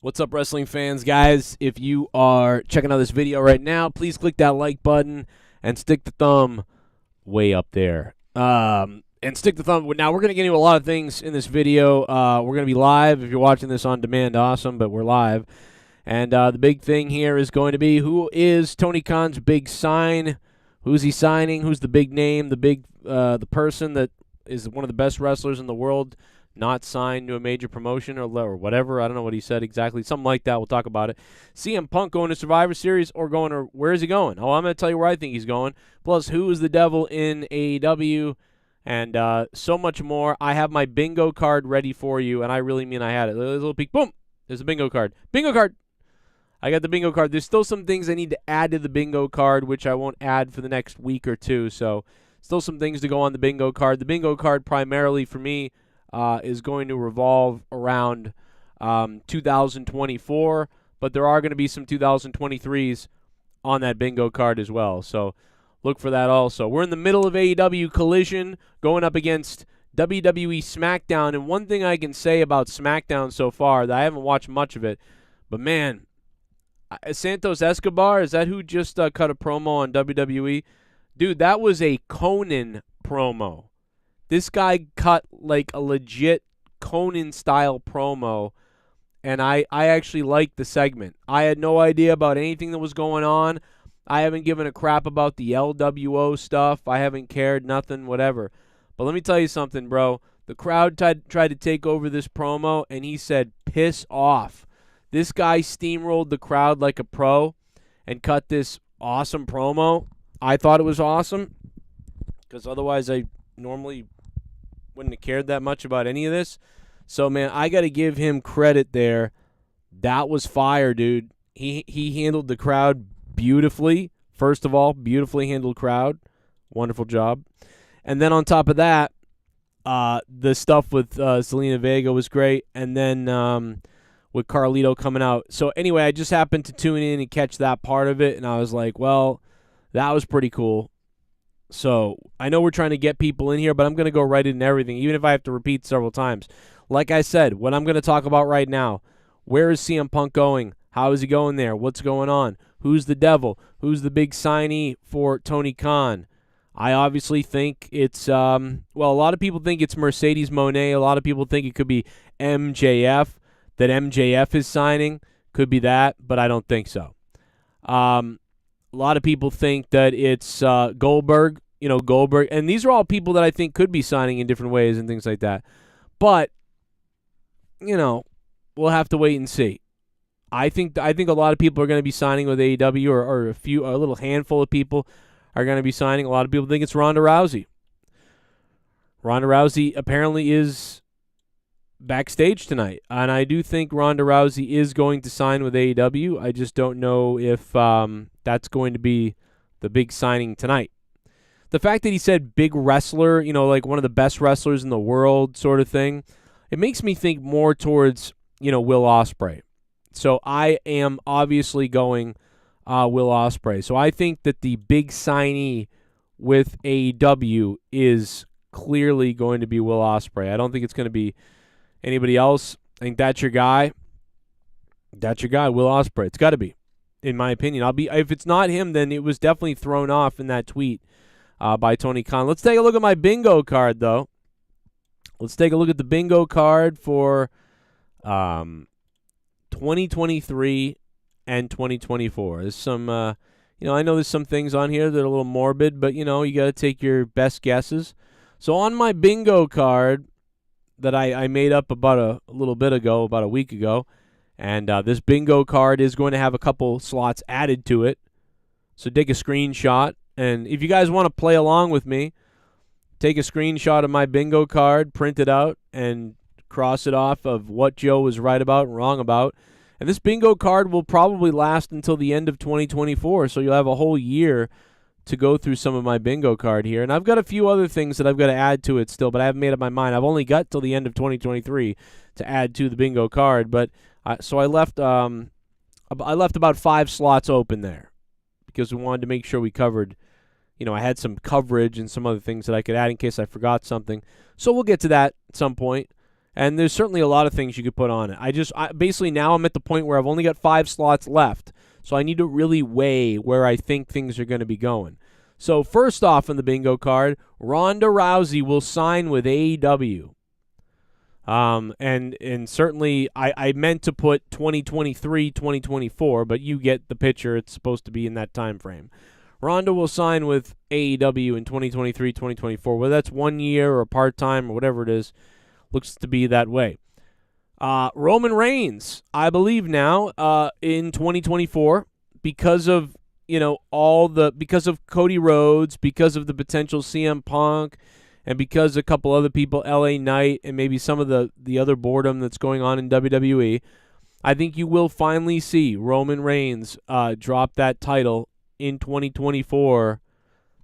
What's up, wrestling fans, guys? If you are checking out this video right now, please click that like button and stick the thumb way up there. And stick the thumb. Now, we're going to get into a lot of things in this video. We're going to be live. If you're watching this on demand, awesome, but we're live. And the big thing here is going to be, who is Tony Khan's big sign? Who's he signing? Who's the big name, the person that is one of the best wrestlers in the world, not signed to a major promotion or whatever. I don't know what he said exactly. Something like that. We'll talk about it. CM Punk going to Survivor Series or where is he going? Oh, I'm going to tell you where I think he's going. Plus, who is the devil in AEW? And so much more. I have my bingo card ready for you, and I really mean I had it. There's a little peek. Boom! There's a bingo card. Bingo card! I got the bingo card. There's still some things I need to add to the bingo card, which I won't add for the next week or two. So, still some things to go on the bingo card. The bingo card primarily for me is going to revolve around 2024, but there are going to be some 2023s on that bingo card as well. So look for that also. We're in the middle of AEW Collision going up against WWE SmackDown, and one thing I can say about SmackDown so far, that I haven't watched much of it, but man, Santos Escobar, is that who just cut a promo on WWE? Dude, that was a Conan promo. This guy cut like a legit Conan-style promo, and I actually liked the segment. I had no idea about anything that was going on. I haven't given a crap about the LWO stuff. I haven't cared, nothing, whatever. But let me tell you something, bro. The crowd tried to take over this promo, and he said, piss off. This guy steamrolled the crowd like a pro and cut this awesome promo. I thought it was awesome because otherwise I normally wouldn't have cared that much about any of this. So, man, I got to give him credit there. That was fire, dude. He handled the crowd beautifully. First of all, beautifully handled crowd. Wonderful job. And then on top of that, the stuff with Zelina Vega was great. And then with Carlito coming out. So, anyway, I just happened to tune in and catch that part of it. And I was like, well, that was pretty cool. So, I know we're trying to get people in here, but I'm going to go right into everything, even if I have to repeat several times. Like I said, what I'm going to talk about right now, where is CM Punk going? How is he going there? What's going on? Who's the devil? Who's the big signee for Tony Khan? I obviously think it's, a lot of people think it's Mercedes Moné. A lot of people think it could be MJF, that MJF is signing. Could be that, but I don't think so. A lot of people think that it's Goldberg, and these are all people that I think could be signing in different ways and things like that. But, we'll have to wait and see. I think a lot of people are going to be signing with AEW, or a little handful of people are going to be signing. A lot of people think it's Ronda Rousey. Ronda Rousey apparently is backstage tonight, and I do think Ronda Rousey is going to sign with AEW. I just don't know if that's going to be the big signing tonight. The fact that he said big wrestler, like one of the best wrestlers in the world sort of thing, it makes me think more towards, Will Ospreay. So I am obviously going Will Ospreay. So I think that the big signee with AEW is clearly going to be Will Ospreay. I don't think it's going to be anybody else. I think that's your guy. That's your guy, Will Ospreay. It's got to be, in my opinion. If it's not him, then it was definitely thrown off in that tweet by Tony Khan. Let's take a look at my bingo card, though. Let's take a look at the bingo card for 2023 and 2024. There's some, I know there's some things on here that are a little morbid, but, you got to take your best guesses. So on my bingo card that I made up about a little bit ago, about a week ago, and this bingo card is going to have a couple slots added to it. So take a screenshot, and if you guys want to play along with me, take a screenshot of my bingo card, print it out, and cross it off of what Joe was right about and wrong about. And this bingo card will probably last until the end of 2024, so you'll have a whole year to go through some of my bingo card here. And I've got a few other things that I've got to add to it still, but I haven't made up my mind. I've only got till the end of 2023 to add to the bingo card, but so I left about 5 slots open there because we wanted to make sure we covered, I had some coverage and some other things that I could add in case I forgot something. So we'll get to that at some point. And there's certainly a lot of things you could put on it. Basically now I'm at the point where I've only got 5 slots left, so I need to really weigh where I think things are going to be going. So first off in the bingo card, Ronda Rousey will sign with AEW. And certainly I meant to put 2023, 2024, but you get the picture. It's supposed to be in that time frame. Ronda will sign with AEW in 2023, 2024, whether that's 1 year or part-time or whatever it is. Looks to be that way. Roman Reigns, I believe now, in 2024, because of because of Cody Rhodes, because of the potential CM Punk, and because a couple other people, LA Knight, and maybe some of the other boredom that's going on in WWE, I think you will finally see Roman Reigns drop that title in 2024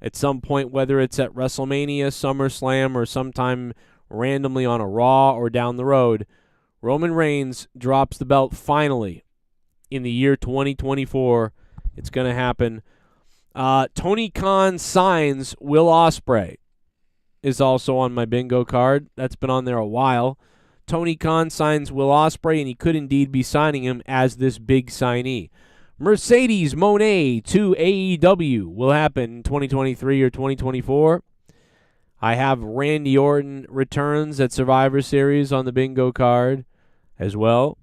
at some point, whether it's at WrestleMania, SummerSlam, or sometime randomly on a Raw or down the road. Roman Reigns drops the belt finally in the year 2024. It's going to happen. Tony Khan signs Will Ospreay is also on my bingo card. That's been on there a while. Tony Khan signs Will Ospreay, and he could indeed be signing him as this big signee. Mercedes Moné to AEW will happen in 2023 or 2024. I have Randy Orton returns at Survivor Series on the bingo card as well.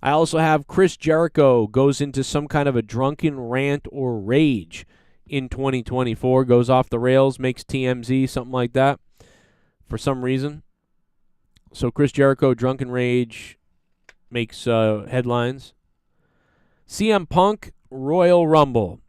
I also have Chris Jericho goes into some kind of a drunken rant or rage in 2024, goes off the rails, makes TMZ, something like that, for some reason. So Chris Jericho, drunken rage, makes headlines. CM Punk, Royal Rumble.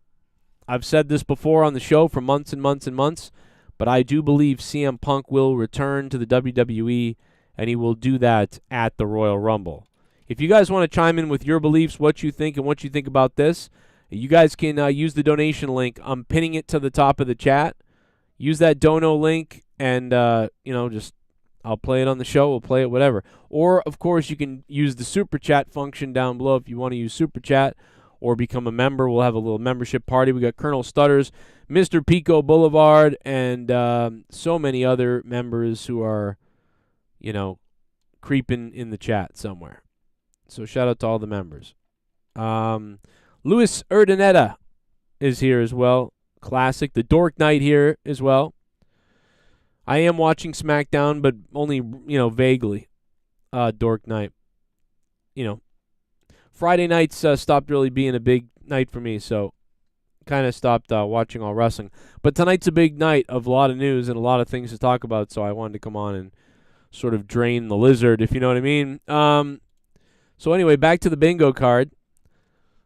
I've said this before on the show for months and months and months, but I do believe CM Punk will return to the WWE, and he will do that at the Royal Rumble. If you guys want to chime in with your beliefs, what you think, and what you think about this, you guys can use the donation link. I'm pinning it to the top of the chat. Use that dono link, and just I'll play it on the show. We'll play it, whatever. Or, of course, you can use the Super Chat function down below if you want to use Super Chat or become a member. We'll have a little membership party. We got Colonel Stutters, Mr. Pico Boulevard, and so many other members who are, creeping in the chat somewhere. So shout out to all the members. Luis Urdaneta is here as well. Classic. The Dork Knight here as well. I am watching SmackDown, but only, vaguely. Dork Knight. Friday nights stopped really being a big night for me, so kind of stopped watching all wrestling. But tonight's a big night of a lot of news and a lot of things to talk about, so I wanted to come on and sort of drain the lizard, if you know what I mean. So anyway, back to the bingo card.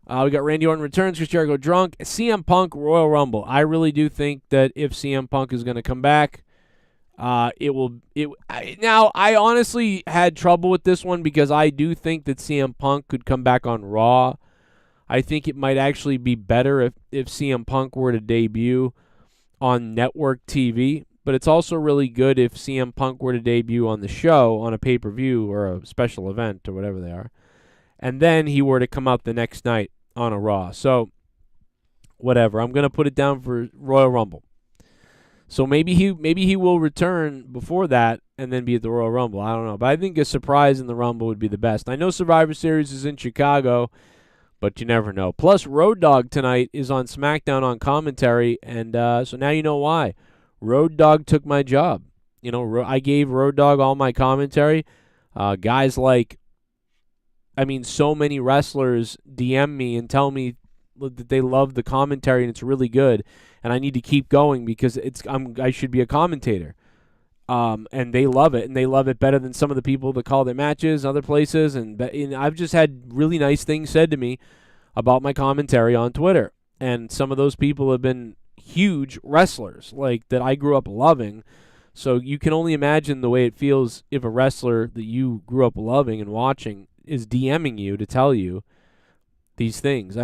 We got Randy Orton returns, Chris Jericho drunk, CM Punk, Royal Rumble. I really do think that if CM Punk is going to come back, now, I honestly had trouble with this one because I do think that CM Punk could come back on Raw. I think it might actually be better if CM Punk were to debut on network TV. But it's also really good if CM Punk were to debut on the show on a pay-per-view or a special event or whatever they are. And then he were to come out the next night on a Raw. So, whatever. I'm going to put it down for Royal Rumble. So maybe he will return before that and then be at the Royal Rumble. I don't know. But I think a surprise in the Rumble would be the best. I know Survivor Series is in Chicago, but you never know. Plus, Road Dogg tonight is on SmackDown on commentary, and so now you know why. Road Dogg took my job. I gave Road Dogg all my commentary. Guys so many wrestlers DM me and tell me that they love the commentary and it's really good, and I need to keep going because I should be a commentator. And they love it, and they love it better than some of the people that call their matches other places. And I've just had really nice things said to me about my commentary on Twitter, and some of those people have been huge wrestlers that I grew up loving. So you can only imagine the way it feels if a wrestler that you grew up loving and watching is DMing you to tell you these things.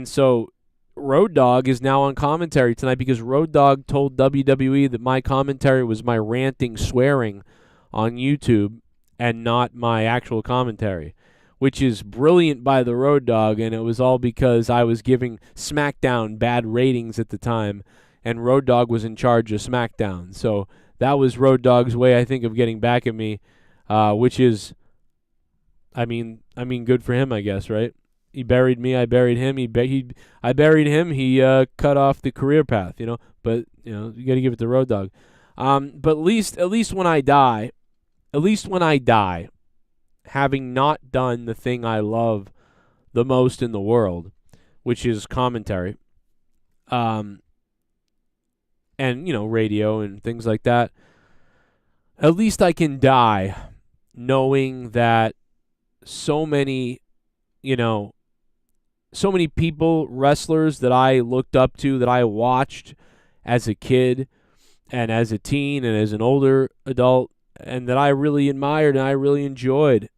So Road Dogg is now on commentary tonight because Road Dogg told WWE that my commentary was my ranting, swearing on YouTube and not my actual commentary, which is brilliant by the Road Dogg, and it was all because I was giving SmackDown bad ratings at the time, and Road Dogg was in charge of SmackDown. So that was Road Dogg's way, I think, of getting back at me, which is, I mean, good for him, I guess, right? He buried me, I buried him. I buried him. He cut off the career path, you know. But you know, you got to give it to Road Dogg. But at least when I die, having not done the thing I love the most in the world, which is commentary, and you know, radio and things like that. At least I can die knowing that so many people, wrestlers that I looked up to, that I watched as a kid and as a teen and as an older adult, and that I really admired and I really enjoyed.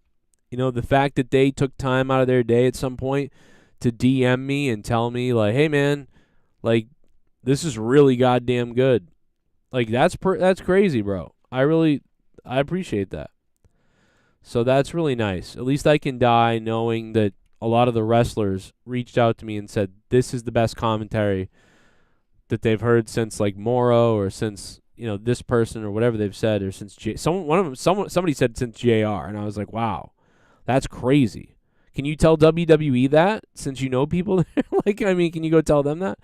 You know, the fact that they took time out of their day at some point to DM me and tell me, like, hey, man, like, this is really goddamn good. Like, that's crazy, bro. I appreciate that. So that's really nice. At least I can die knowing that a lot of the wrestlers reached out to me and said, this is the best commentary that they've heard since, like, Morrow, or since, you know, this person, or whatever they've said, or since somebody said since JR, and I was like, wow, that's crazy. Can you tell WWE that, since you know people there? Like, I mean, can you go tell them that?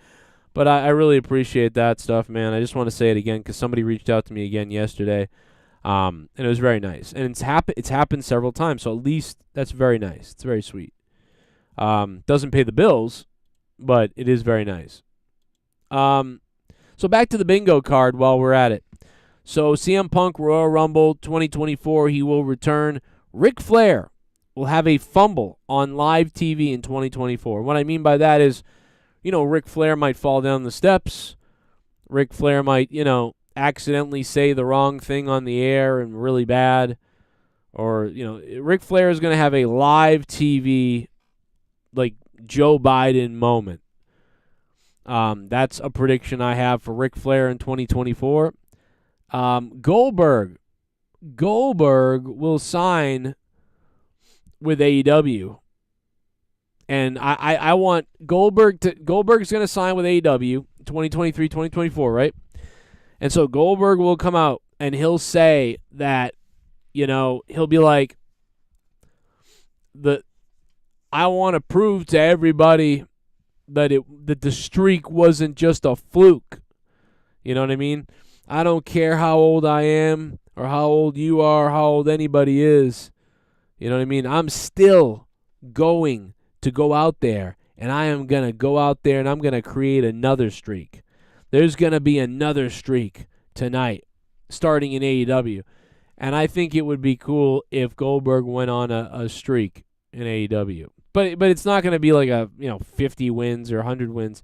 But I really appreciate that stuff, man. I just want to say it again because somebody reached out to me again yesterday, and it was very nice. And it's happened several times, so at least that's very nice. It's very sweet. Doesn't pay the bills, but it is very nice. So back to the bingo card while we're at it. So CM Punk Royal Rumble 2024, he will return. Ric Flair will have a fumble on live TV in 2024. What I mean by that is, you know, Ric Flair might fall down the steps. Ric Flair might, you know, accidentally say the wrong thing on the air and really bad. Or, you know, Ric Flair is going to have a live TV, like, Joe Biden moment. That's a prediction I have for Ric Flair in 2024. Goldberg will sign with AEW. And I want Goldberg's going to sign with AEW 2023, 2024, right? And so Goldberg will come out and he'll say that, you know, he'll be like, I want to prove to everybody that the streak wasn't just a fluke. You know what I mean? I don't care how old I am or how old you are, how old anybody is. You know what I mean? I'm still going to go out there, and I am going to go out there and I'm going to create another streak. There's going to be another streak tonight starting in AEW. And I think it would be cool if Goldberg went on a streak in AEW. But it's not going to be like 50 wins or 100 wins.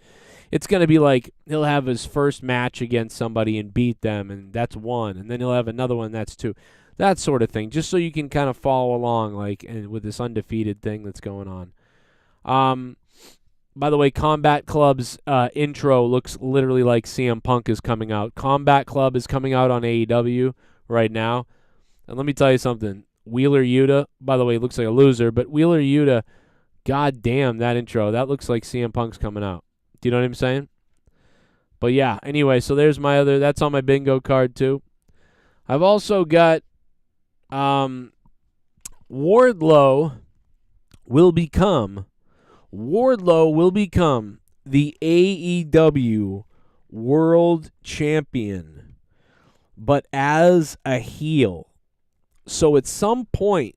It's going to be like he'll have his first match against somebody and beat them, and that's one. And then he'll have another one, that's two. That sort of thing, just so you can kind of follow along, like, and with this undefeated thing that's going on. By the way, Combat Club's intro looks literally like CM Punk is coming out. Combat Club is coming out on AEW right now. And let me tell you something. Wheeler Yuta, by the way, looks like a loser, but Wheeler Yuta, god damn, that intro. That looks like CM Punk's coming out. Do you know what I'm saying? But yeah, anyway, so there's my that's on my bingo card too. I've also got Wardlow will become the AEW World Champion, but as a heel. So at some point,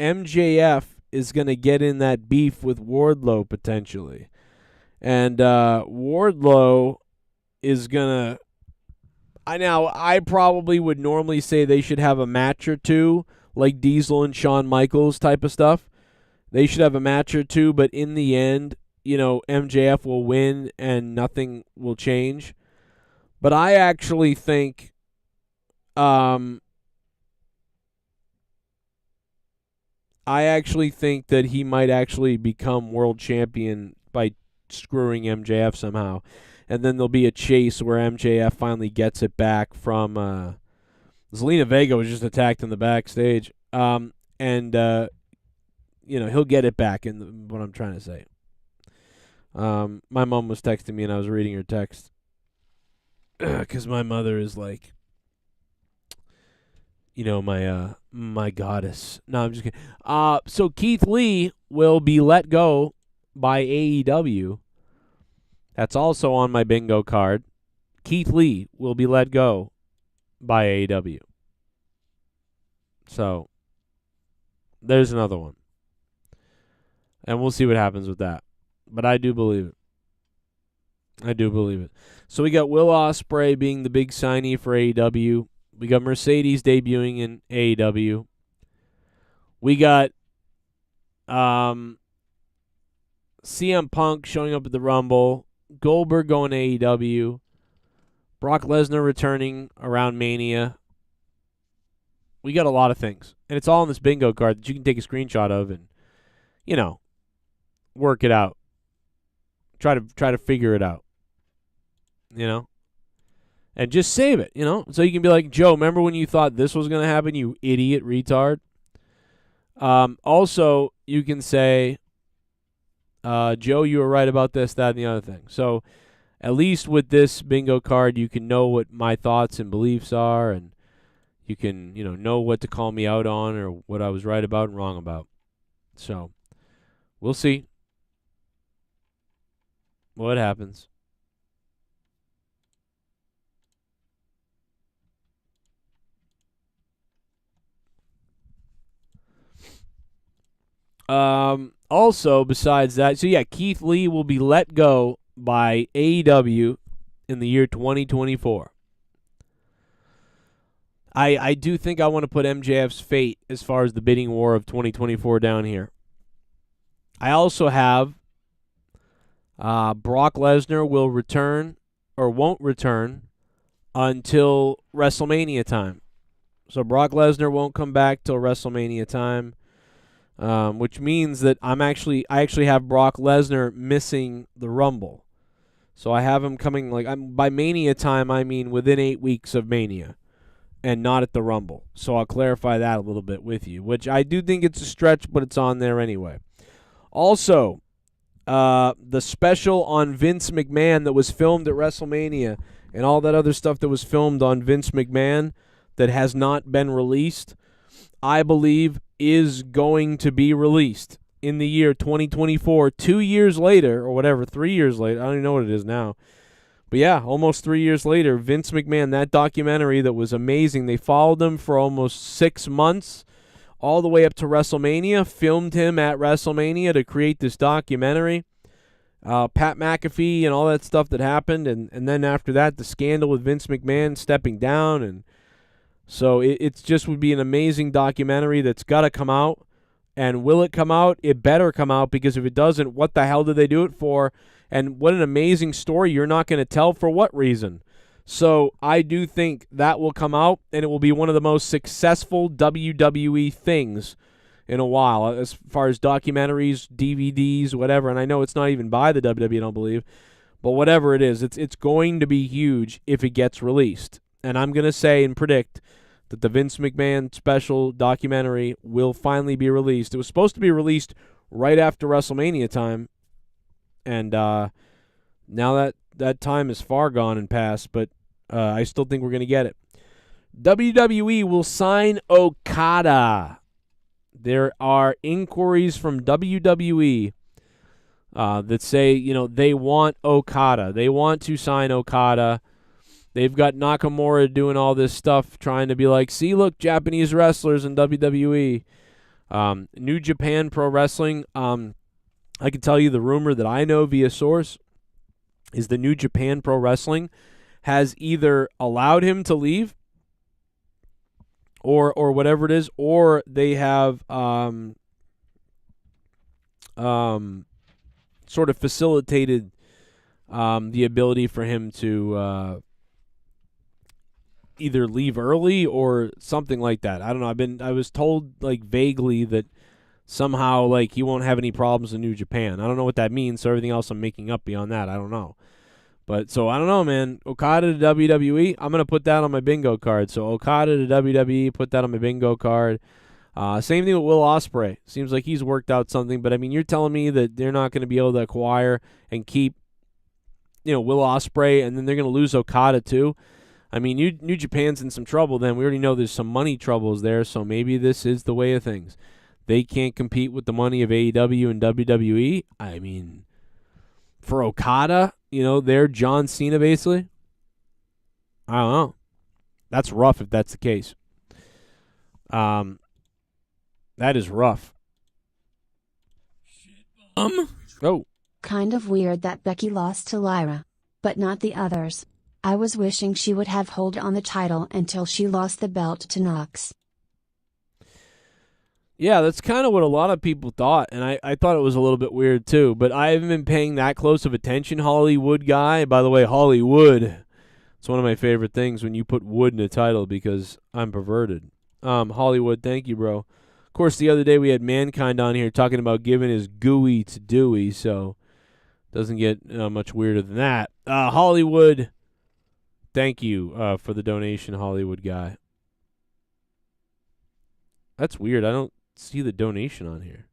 MJF is going to get in that beef with Wardlow potentially. And Wardlow is going to... I probably would normally say they should have a match or two, like Diesel and Shawn Michaels type of stuff. They should have a match or two, but in the end, you know, MJF will win and nothing will change. But I actually think... that he might actually become world champion by screwing MJF somehow. And then there'll be a chase where MJF finally gets it back from... Zelina Vega was just attacked in the backstage. You know, he'll get it back in what I'm trying to say. My mom was texting me and I was reading her text. because my mother is like, my goddess. No, I'm just kidding. So Keith Lee will be let go by AEW. That's also on my bingo card. Keith Lee will be let go by AEW. So there's another one. And we'll see what happens with that. But I do believe it. So we got Will Ospreay being the big signee for AEW. We got Mercedes debuting in AEW. We got CM Punk showing up at the Rumble. Goldberg going to AEW. Brock Lesnar returning around Mania. We got a lot of things. And it's all on this bingo card that you can take a screenshot of and, work it out. Try to figure it out. And just save it, So you can be like, Joe, remember when you thought this was going to happen, you idiot retard? Also, you can say, Joe, you were right about this, that, and the other thing. So at least with this bingo card, you can know what my thoughts and beliefs are, and you can, know what to call me out on or what I was right about and wrong about. So we'll see what happens. Also, besides that, so yeah, Keith Lee will be let go by AEW in the year 2024. I do think I want to put MJF's fate as far as the bidding war of 2024 down here. I also have Brock Lesnar will return or won't return until WrestleMania time. So Brock Lesnar won't come back till WrestleMania time. Which means that I actually have Brock Lesnar missing the Rumble. So I have him coming by Mania time, I mean within 8 weeks of Mania and not at the Rumble. So I'll clarify that a little bit with you, which I do think it's a stretch, but it's on there anyway. Also, the special on Vince McMahon that was filmed at WrestleMania and all that other stuff that was filmed on Vince McMahon that has not been released, I believe is going to be released in the year 2024, 2 years later, or whatever, 3 years later. I don't even know what it is now. But yeah, almost 3 years later, Vince McMahon, that documentary that was amazing. They followed him for almost 6 months, all the way up to WrestleMania, filmed him at WrestleMania to create this documentary. Pat McAfee and all that stuff that happened, and then after that, the scandal with Vince McMahon stepping down, and so it just would be an amazing documentary that's got to come out. And will it come out? It better come out, because if it doesn't, what the hell did they do it for? And what an amazing story you're not going to tell for what reason? So I do think that will come out, and it will be one of the most successful WWE things in a while, as far as documentaries, DVDs, whatever. And I know it's not even by the WWE, I don't believe. But whatever it is, it's going to be huge if it gets released. And I'm going to say and predict that the Vince McMahon special documentary will finally be released. It was supposed to be released right after WrestleMania time, and now that time is far gone and past, but I still think we're going to get it. WWE will sign Okada. There are inquiries from WWE that say, they want Okada. They want to sign Okada. They've got Nakamura doing all this stuff, trying to be like, see, look, Japanese wrestlers in WWE. New Japan Pro Wrestling, I can tell you the rumor that I know via source is the New Japan Pro Wrestling has either allowed him to leave or whatever it is, or they have sort of facilitated the ability for him to either leave early or something like that. I don't know. I was told vaguely that somehow he won't have any problems in New Japan. I don't know what that means, so everything else I'm making up beyond that, I don't know. But so I don't know, man. Okada to WWE, I'm gonna put that on my bingo card. So Okada to WWE, put that on my bingo card. Same thing with Will Ospreay. Seems like he's worked out something, but you're telling me that they're not going to be able to acquire and keep Will Ospreay, and then they're going to lose Okada too. I mean, New Japan's in some trouble then. We already know there's some money troubles there, so maybe this is the way of things. They can't compete with the money of AEW and WWE. I mean, for Okada, they're John Cena basically. I don't know. That's rough if that's the case. That is rough. Oh. Kind of weird that Becky lost to Lyra, but not the others. I was wishing she would have hold on the title until she lost the belt to Nox. Yeah, that's kind of what a lot of people thought, and I thought it was a little bit weird too, but I haven't been paying that close of attention, Hollywood guy. By the way, Hollywood, it's one of my favorite things when you put wood in a title because I'm perverted. Hollywood, thank you, bro. Of course, the other day we had Mankind on here talking about giving his gooey to Dewey, so doesn't get much weirder than that. Hollywood, thank you for the donation, Hollywood guy. That's weird. I don't see the donation on here.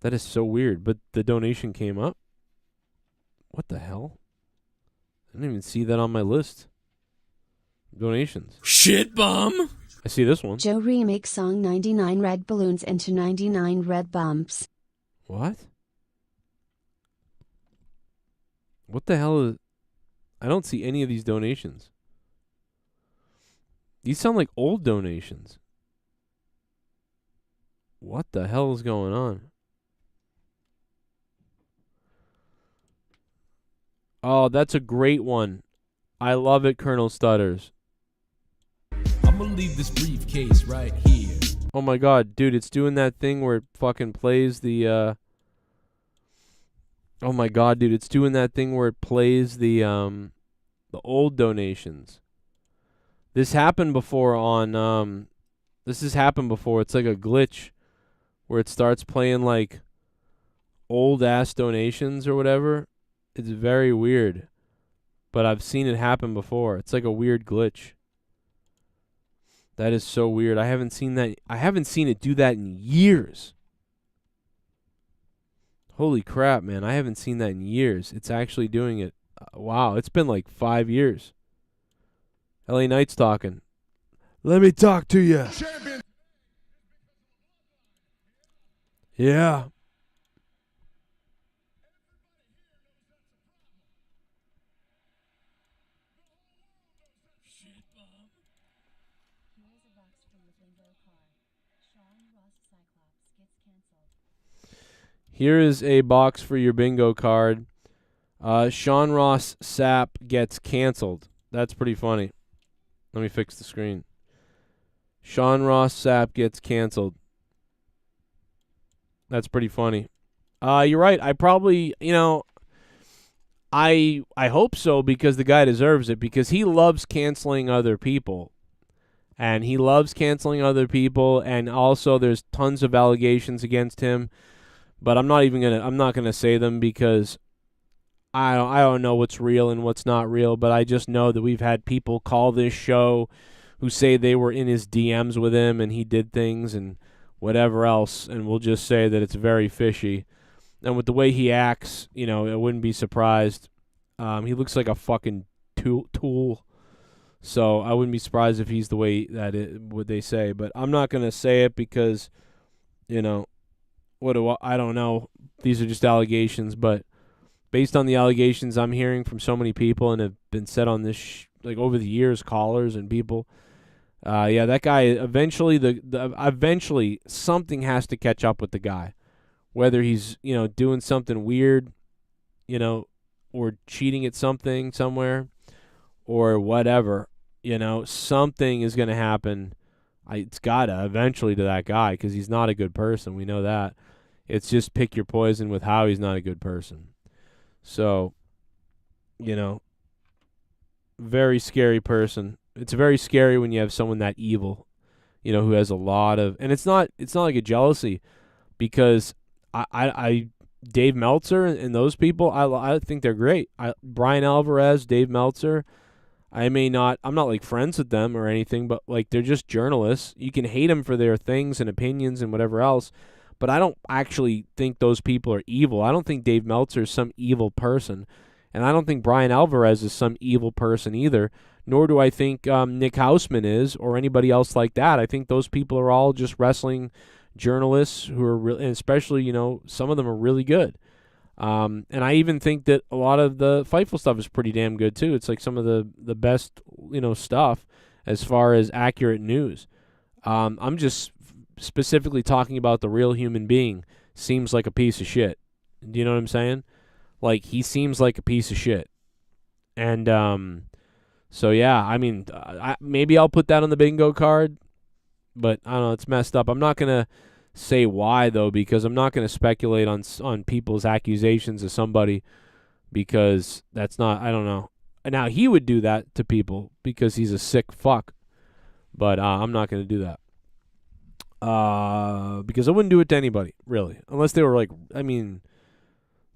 That is so weird, but the donation came up? What the hell? I didn't even see that on my list. Donations. Shit bum! I see this one. Joe remakes song 99 red balloons into 99 red bumps. What? What the hell is... I don't see any of these donations. These sound like old donations. What the hell is going on? Oh, that's a great one. I love it, Colonel Stutters. I'm gonna leave this briefcase right here. Oh my god, dude, it's doing that thing where it fucking plays the Oh my god, dude, it's doing that thing where it plays the old donations. This happened before on this has happened before. It's like a glitch where it starts playing like old ass donations or whatever. It's very weird. But I've seen it happen before. It's like a weird glitch. That is so weird. I haven't seen that. I haven't seen it do that in years. Holy crap, man. I haven't seen that in years. It's actually doing it. Wow, it's been like 5 years. LA Knight's talking. Let me talk to you. Yeah. Here is a box for your bingo card. Sean Ross Sapp gets canceled. That's pretty funny. Let me fix the screen. Sean Ross Sapp gets canceled. That's pretty funny. You're right. I probably, I hope so because the guy deserves it because he loves canceling other people. And he loves canceling other people, and also there's tons of allegations against him. But I'm not gonna say them because I don't know what's real and what's not real, but I just know that we've had people call this show who say they were in his DMs with him and he did things and whatever else, and we'll just say that it's very fishy. And with the way he acts, I wouldn't be surprised. He looks like a fucking tool. So I wouldn't be surprised if he's the way that what they say. But I'm not going to say it because, I don't know. These are just allegations. But based on the allegations I'm hearing from so many people and have been said on this, over the years, callers and people, that guy, eventually eventually something has to catch up with the guy. Whether he's, doing something weird, or cheating at something somewhere, or whatever, something is going to happen. It's got to eventually to that guy because he's not a good person. We know that. It's just pick your poison with how he's not a good person. So, very scary person. It's very scary when you have someone that evil, who has a lot of, and it's not like a jealousy because I Dave Meltzer and those people, I think they're great. Brian Alvarez, Dave Meltzer, I'm not like friends with them or anything, but they're just journalists. You can hate them for their things and opinions and whatever else, but I don't actually think those people are evil. I don't think Dave Meltzer is some evil person, And I don't think Brian Alvarez is some evil person either, nor do I think Nick Hausman is or anybody else like that. I think those people are all just wrestling journalists who are really, and especially, you know, some of them are really good. And I even think that a lot of the Fightful stuff is pretty damn good too. It's like some of the best, you know, stuff as far as accurate news. I'm just specifically talking about the real human being seems like a piece of shit. Do you know what I'm saying? Like, he seems like a piece of shit. And so yeah, I mean, maybe I'll put that on the bingo card, but I don't know, it's messed up. I'm not gonna say why though, because I'm not gonna speculate on people's accusations of somebody, because that's not, I don't know. Now he would do that to people because he's a sick fuck, but I'm not gonna do that. Because I wouldn't do it to anybody, really, unless they were like, I mean,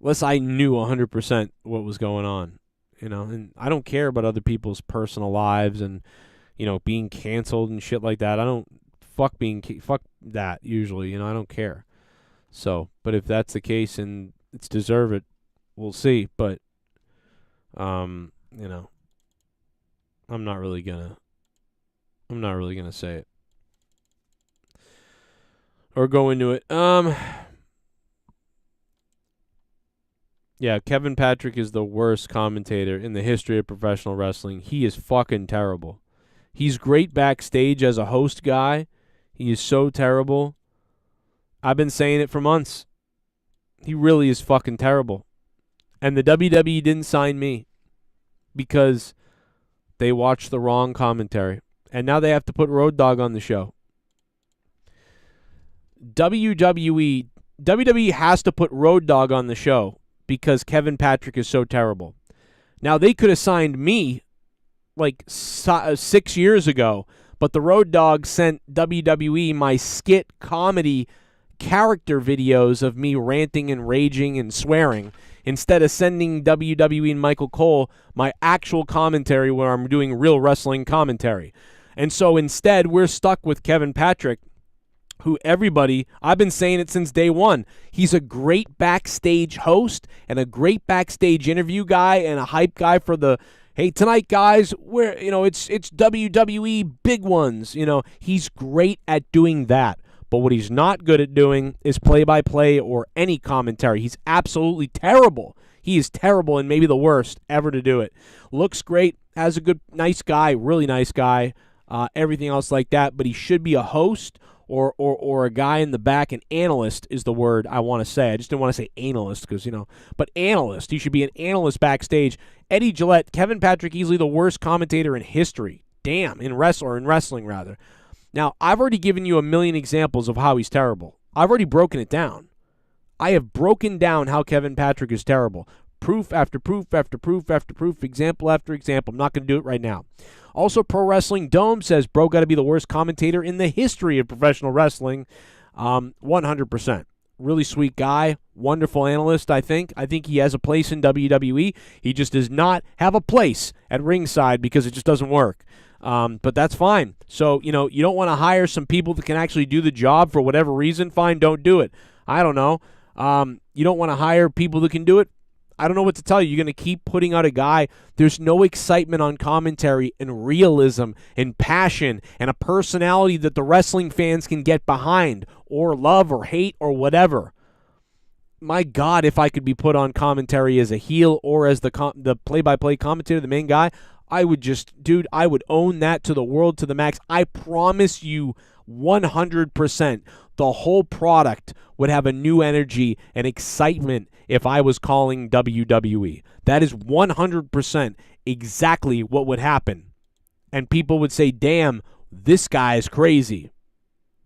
unless I knew 100% what was going on, you know. And I don't care about other people's personal lives and, you know, being canceled and shit like that. I don't fuck that usually, you know. I don't care. So, but if that's the case and it's deserved, we'll see. But, you know, I'm not really gonna say it or go into it. Yeah, Kevin Patrick is the worst commentator in the history of professional wrestling. He is fucking terrible. He's great backstage as a host guy. He is so terrible. I've been saying it for months. He really is fucking terrible. And the WWE didn't sign me because they watched the wrong commentary. And now they have to put Road Dogg on the show. WWE has to put Road Dogg on the show because Kevin Patrick is so terrible. Now, they could have signed me like 6 years ago, but the Road Dogg sent WWE my skit comedy character videos of me ranting and raging and swearing instead of sending WWE and Michael Cole my actual commentary where I'm doing real wrestling commentary. And so instead, we're stuck with Kevin Patrick, who everybody, I've been saying it since day one, he's a great backstage host and a great backstage interview guy and a hype guy for the, hey, tonight, guys, we're, you know, it's WWE big ones. You know, he's great at doing that. But what he's not good at doing is play-by-play or any commentary. He's absolutely terrible. He is terrible and maybe the worst ever to do it. Looks great, has a good, nice guy, really nice guy, everything else like that. But he should be a host or a guy in the back. An analyst is the word I want to say. I just didn't want to say analyst because, you know, but analyst. He should be an analyst backstage. Eddie Gillette, Kevin Patrick, easily the worst commentator in history. Damn, in wrestling rather. Now, I've already given you a million examples of how he's terrible. I've already broken it down. I have broken down how Kevin Patrick is terrible. Proof after proof after proof after proof, example after example. I'm not going to do it right now. Also, Pro Wrestling Dome says, bro, got to be the worst commentator in the history of professional wrestling. 100%. Really sweet guy. Wonderful analyst, I think. I think he has a place in WWE. He just does not have a place at ringside because it just doesn't work. But that's fine. So, you know, you don't want to hire some people that can actually do the job for whatever reason. Fine, don't do it. I don't know. You don't want to hire people that can do it. I don't know what to tell you. You're going to keep putting out a guy. There's no excitement on commentary and realism and passion and a personality that the wrestling fans can get behind or love or hate or whatever. My God, if I could be put on commentary as a heel or as the play-by-play commentator, the main guy, I would just, dude, I would own that to the world, to the max. I promise you 100% the whole product would have a new energy and excitement if I was calling WWE. That is 100% exactly what would happen. And people would say, damn, this guy is crazy.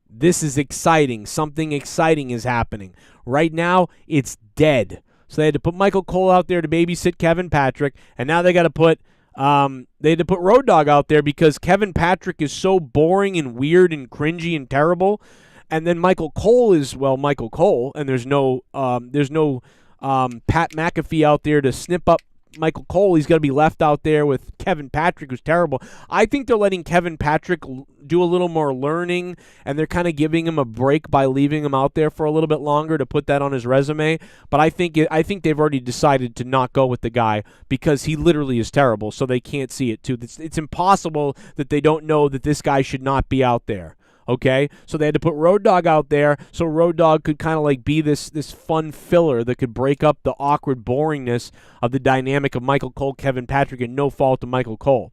This is exciting. Something exciting is happening. Right now, it's dead. So they had to put Michael Cole out there to babysit Kevin Patrick, and now they got to put Road Dogg out there because Kevin Patrick is so boring and weird and cringy and terrible. And then Michael Cole is, well, Michael Cole, and there's no Pat McAfee out there to snip up Michael Cole. He's going to be left out there with Kevin Patrick, who's terrible. I think they're letting Kevin Patrick do a little more learning, and they're kind of giving him a break by leaving him out there for a little bit longer to put that on his resume. But I think they've already decided to not go with the guy because he literally is terrible, so they can't see it too. It's impossible that they don't know that this guy should not be out there. Okay, so they had to put Road Dogg out there so Road Dogg could kind of like be this fun filler that could break up the awkward boringness of the dynamic of Michael Cole, Kevin Patrick, and no fault to Michael Cole.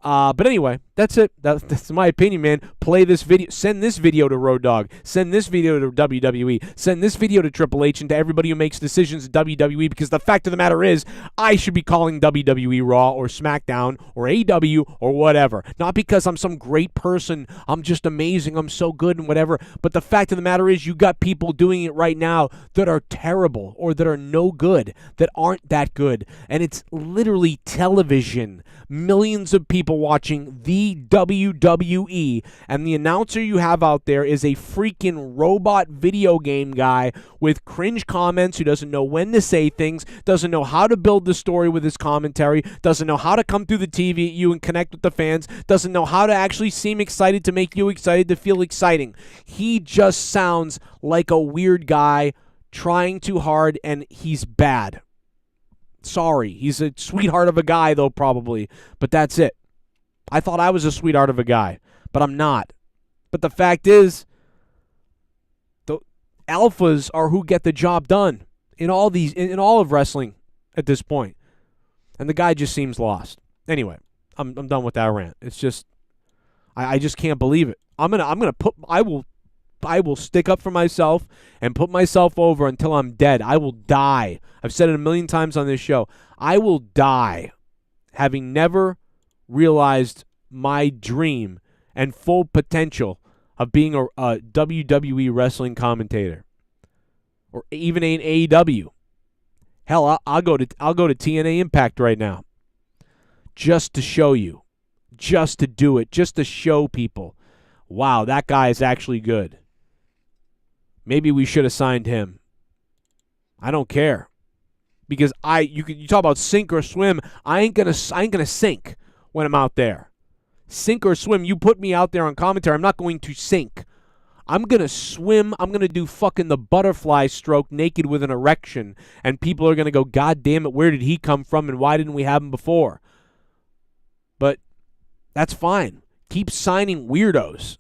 But anyway, that's it. That's my opinion, man. Play this video. Send this video to Road Dogg. Send this video to WWE. Send this video to Triple H and to everybody who makes decisions at WWE, because the fact of the matter is, I should be calling WWE Raw or SmackDown or AEW or whatever. Not because I'm some great person. I'm just amazing. I'm so good and whatever. But the fact of the matter is, you got people doing it right now that are terrible or that are no good, that aren't that good. And it's literally television. Millions of people watching the WWE, and the announcer you have out there is a freaking robot video game guy with cringe comments who doesn't know when to say things, doesn't know how to build the story with his commentary, doesn't know how to come through the TV at you and connect with the fans, doesn't know how to actually seem excited to make you excited to feel exciting. He just sounds like a weird guy trying too hard, and he's bad. Sorry. He's a sweetheart of a guy, though, probably. But that's it. I thought I was a sweetheart of a guy, but I'm not. But the fact is, the alphas are who get the job done in all of wrestling at this point. And the guy just seems lost. Anyway, I'm done with that rant. It's just, I just can't believe it. I will stick up for myself and put myself over until I'm dead. I will die. I've said it a million times on this show. I will die having never realized my dream and full potential of being a WWE wrestling commentator or even an AEW. Hell, I'll go to TNA Impact right now just to show you, just to do it, just to show people, wow, that guy is actually good. Maybe we should have signed him. I don't care. Because you talk about sink or swim, I ain't gonna sink when I'm out there. Sink or swim, you put me out there on commentary, I'm not going to sink. I'm gonna swim, I'm gonna do fucking the butterfly stroke naked with an erection, and people are gonna go, God damn it, where did he come from and why didn't we have him before? But that's fine. Keep signing weirdos.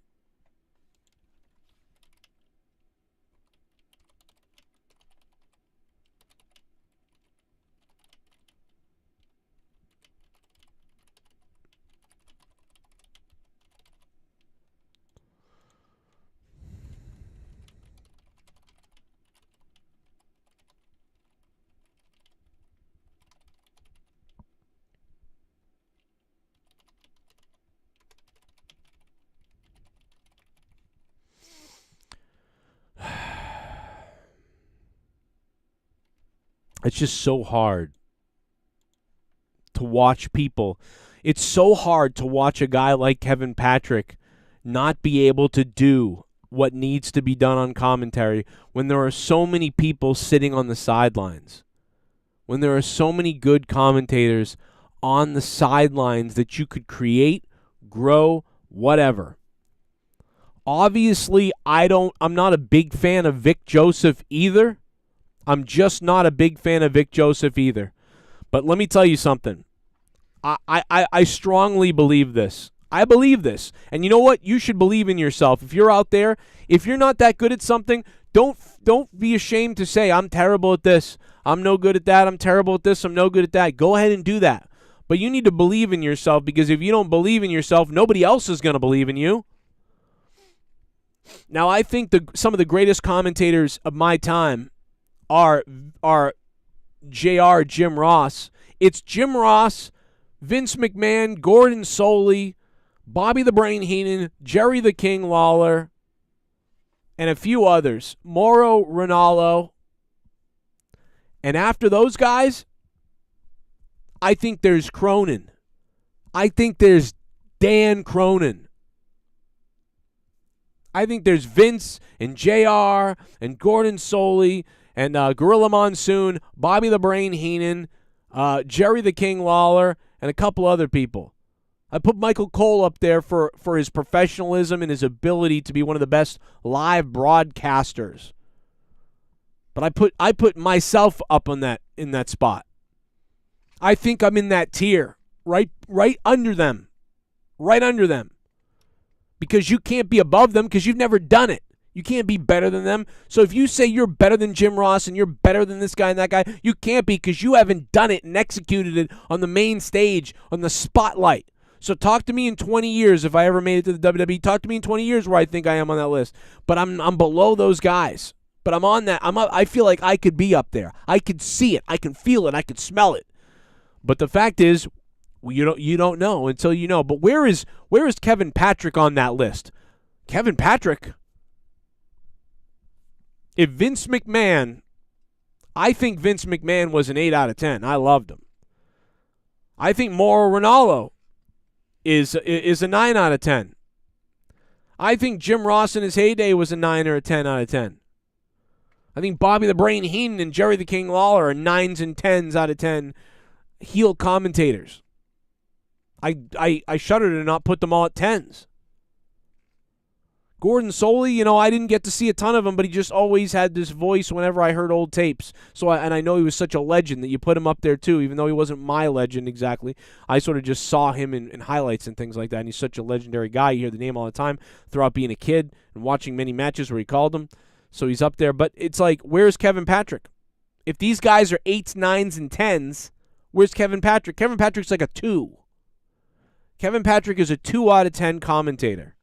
It's just so hard to watch people. It's so hard to watch a guy like Kevin Patrick not be able to do what needs to be done on commentary when there are so many people sitting on the sidelines. When there are so many good commentators on the sidelines that you could create, grow, whatever. Obviously, I'm not a big fan of Vic Joseph either. I'm just not a big fan of Vic Joseph either. But let me tell you something. I strongly believe this. I believe this. And you know what? You should believe in yourself. If you're out there, if you're not that good at something, don't be ashamed to say, I'm terrible at this. I'm no good at that. I'm terrible at this. I'm no good at that. Go ahead and do that. But you need to believe in yourself, because if you don't believe in yourself, nobody else is going to believe in you. Now, I think some of the greatest commentators of my time are JR Jim Ross. It's Jim Ross, Vince McMahon, Gordon Soley, Bobby the Brain Heenan, Jerry the King Lawler, and a few others. Mauro Ranallo. And after those guys, I think there's Cronin. I think there's Dan Cronin. I think there's Vince and JR and Gordon Soley and Gorilla Monsoon, Bobby the Brain Heenan, Jerry the King Lawler, and a couple other people. I put Michael Cole up there for his professionalism and his ability to be one of the best live broadcasters. But I put myself up on that in that spot. I think I'm in that tier, right under them. Right under them. Because you can't be above them because you've never done it. You can't be better than them. So if you say you're better than Jim Ross and you're better than this guy and that guy, you can't be because you haven't done it and executed it on the main stage, on the spotlight. So talk to me in 20 years if I ever made it to the WWE. Talk to me in 20 years where I think I am on that list. But I'm below those guys. But I'm on that. I feel like I could be up there. I could see it. I can feel it. I can smell it. But the fact is, you don't know until you know. But where is Kevin Patrick on that list? Kevin Patrick. If Vince McMahon, I think Vince McMahon was an 8 out of 10. I loved him. I think Mauro Ranallo is a 9 out of 10. I think Jim Ross in his heyday was a 9 or a 10 out of 10. I think Bobby the Brain Heenan and Jerry the King Lawler are 9s and 10s out of 10 heel commentators. I shudder to not put them all at 10s. Gordon Soley, I didn't get to see a ton of him, but he just always had this voice whenever I heard old tapes. And I know he was such a legend that you put him up there too, even though he wasn't my legend exactly. I sort of just saw him in highlights and things like that, and he's such a legendary guy. You hear the name all the time throughout being a kid and watching many matches where he called him. So he's up there. But it's like, where's Kevin Patrick? If these guys are 8s, 9s, and 10s, where's Kevin Patrick? Kevin Patrick's like a 2. Kevin Patrick is a 2 out of 10 commentator.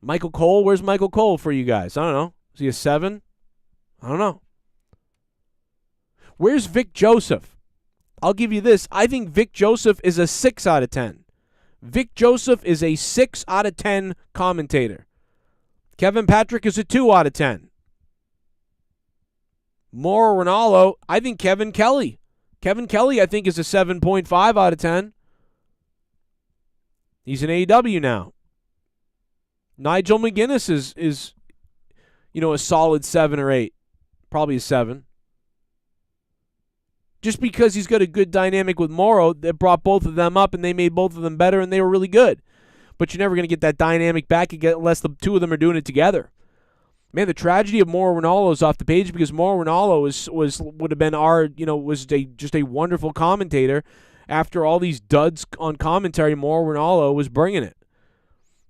Michael Cole, where's Michael Cole for you guys? I don't know. Is he a 7? I don't know. Where's Vic Joseph? I'll give you this. I think Vic Joseph is a 6 out of 10. Vic Joseph is a 6 out of 10 commentator. Kevin Patrick is a 2 out of 10. Mauro Ranallo, I think Kevin Kelly. Kevin Kelly, I think, is a 7.5 out of 10. He's in AEW now. Nigel McGuinness is a solid 7 or 8. Probably a 7. Just because he's got a good dynamic with Mauro that brought both of them up and they made both of them better and they were really good. But you're never going to get that dynamic back unless the two of them are doing it together. Man, the tragedy of Mauro Ranallo is off the page because Mauro Ranallo would have been was just a wonderful commentator. After all these duds on commentary, Mauro Ranallo was bringing it.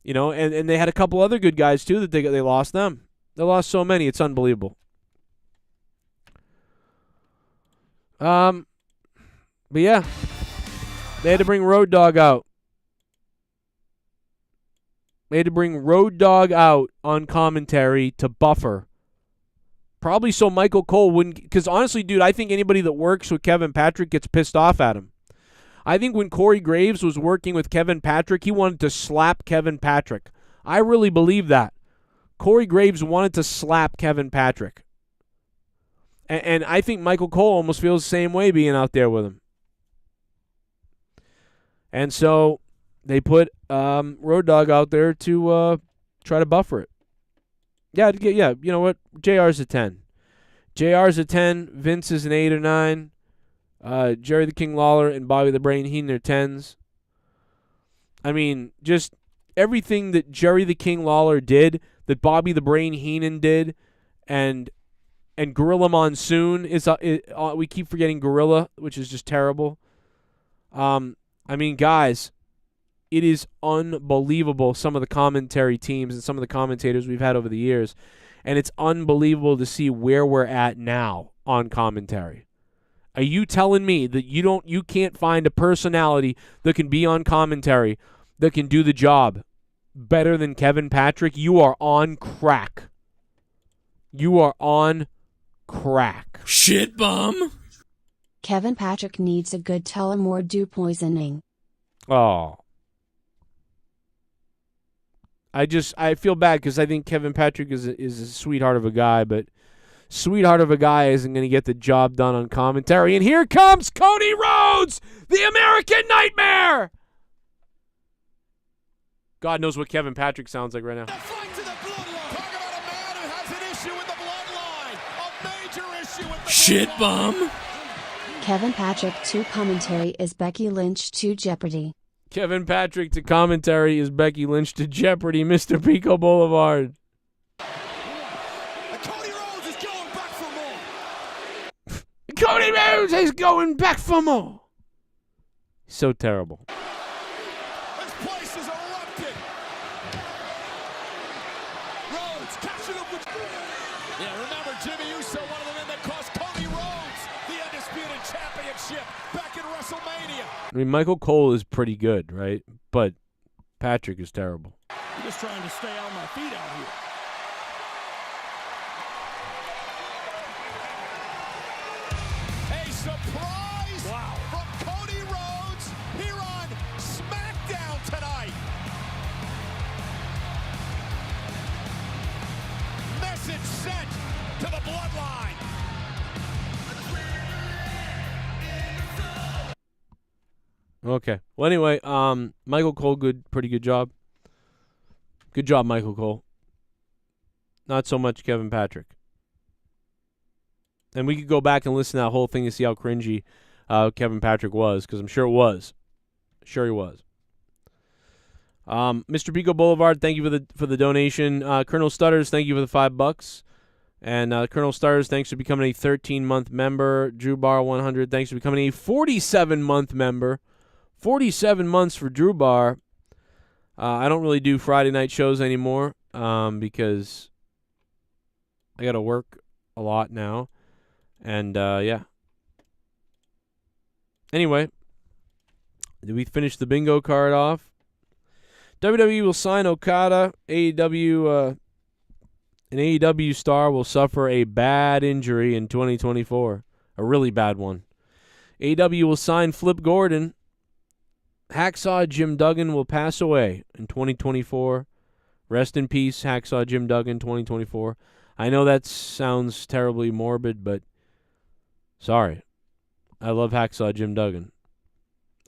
And they had a couple other good guys too that they lost them. They lost so many, it's unbelievable. But yeah, they had to bring Road Dogg out. They had to bring Road Dogg out on commentary to buffer. Probably so Michael Cole wouldn't, because honestly, dude, I think anybody that works with Kevin Patrick gets pissed off at him. I think when Corey Graves was working with Kevin Patrick, he wanted to slap Kevin Patrick. I really believe that. Corey Graves wanted to slap Kevin Patrick. And I think Michael Cole almost feels the same way being out there with him. And so they put Road Dogg out there to try to buffer it. Yeah, you know what? JR's a 10. JR's a 10. Vince is an 8 or 9. Jerry the King Lawler and Bobby the Brain Heenan are 10s. I mean, just everything that Jerry the King Lawler did, that Bobby the Brain Heenan did, and Gorilla Monsoon is we keep forgetting Gorilla, which is just terrible. I mean, guys, it is unbelievable, some of the commentary teams and some of the commentators we've had over the years, and it's unbelievable to see where we're at now on commentary. Are you telling me that you can't find a personality that can be on commentary that can do the job better than Kevin Patrick? You are on crack. You are on crack. Shit bum. Kevin Patrick needs a good Tullamore Dew poisoning. Oh. I feel bad because I think Kevin Patrick is a sweetheart of a guy, but sweetheart of a guy isn't going to get the job done on commentary. And here comes Cody Rhodes, the American Nightmare. God knows what Kevin Patrick sounds like right now. Shit bum. Kevin Patrick to commentary is Becky Lynch to Jeopardy! Kevin Patrick to commentary is Becky Lynch to Jeopardy! Mr. Pico Boulevard. Cody Rhodes is going back for more. Cody Rhodes is going back for more. So terrible. This place is erupting. Rhodes catching up with. Yeah, remember Jimmy Uso, one of the men that cost Cody Rhodes the undisputed championship back in WrestleMania. I mean, Michael Cole is pretty good, right? But Patrick is terrible. I'm just trying to stay on my feet out here. A surprise from Cody Rhodes here on SmackDown tonight. Message sent to the Bloodline. Okay. Well, anyway, Michael Cole, pretty good job. Good job, Michael Cole. Not so much Kevin Patrick. And we could go back and listen to that whole thing to see how cringy Kevin Patrick was, because I'm sure it was. Sure he was. Mr. Pico Boulevard, thank you for the donation. Colonel Stutters, thank you for the $5. And Colonel Stutters, thanks for becoming a 13-month member. Drew Bar 100, thanks for becoming a 47-month member. 47 months for Drew Bar. I don't really do Friday night shows anymore because I got to work a lot now. And, yeah. Anyway, did we finish the bingo card off? WWE will sign Okada. AEW, an AEW star will suffer a bad injury in 2024. A really bad one. AEW will sign Flip Gordon. Hacksaw Jim Duggan will pass away in 2024. Rest in peace, Hacksaw Jim Duggan, 2024. I know that sounds terribly morbid, but sorry. I love Hacksaw Jim Duggan.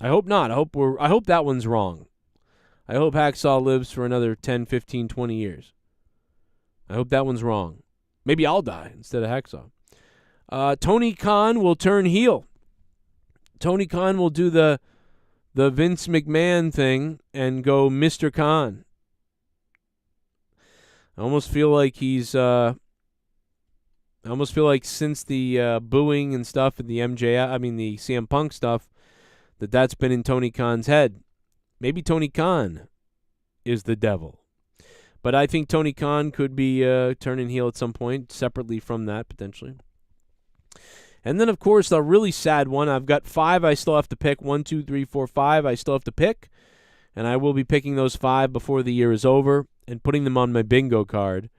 I hope not. I hope that one's wrong. I hope Hacksaw lives for another 10, 15, 20 years. I hope that one's wrong. Maybe I'll die instead of Hacksaw. Tony Khan will turn heel. Tony Khan will do the Vince McMahon thing and go Mr. Khan. I almost feel like he's I almost feel like since the booing and stuff and the the CM Punk stuff, that's been in Tony Khan's head. Maybe Tony Khan is the devil. But I think Tony Khan could be turning heel at some point, separately from that, potentially. And then, of course, the really sad one. I've got 5 I still have to pick. 1, 2, 3, 4, 5 I still have to pick. And I will be picking those 5 before the year is over and putting them on my bingo card.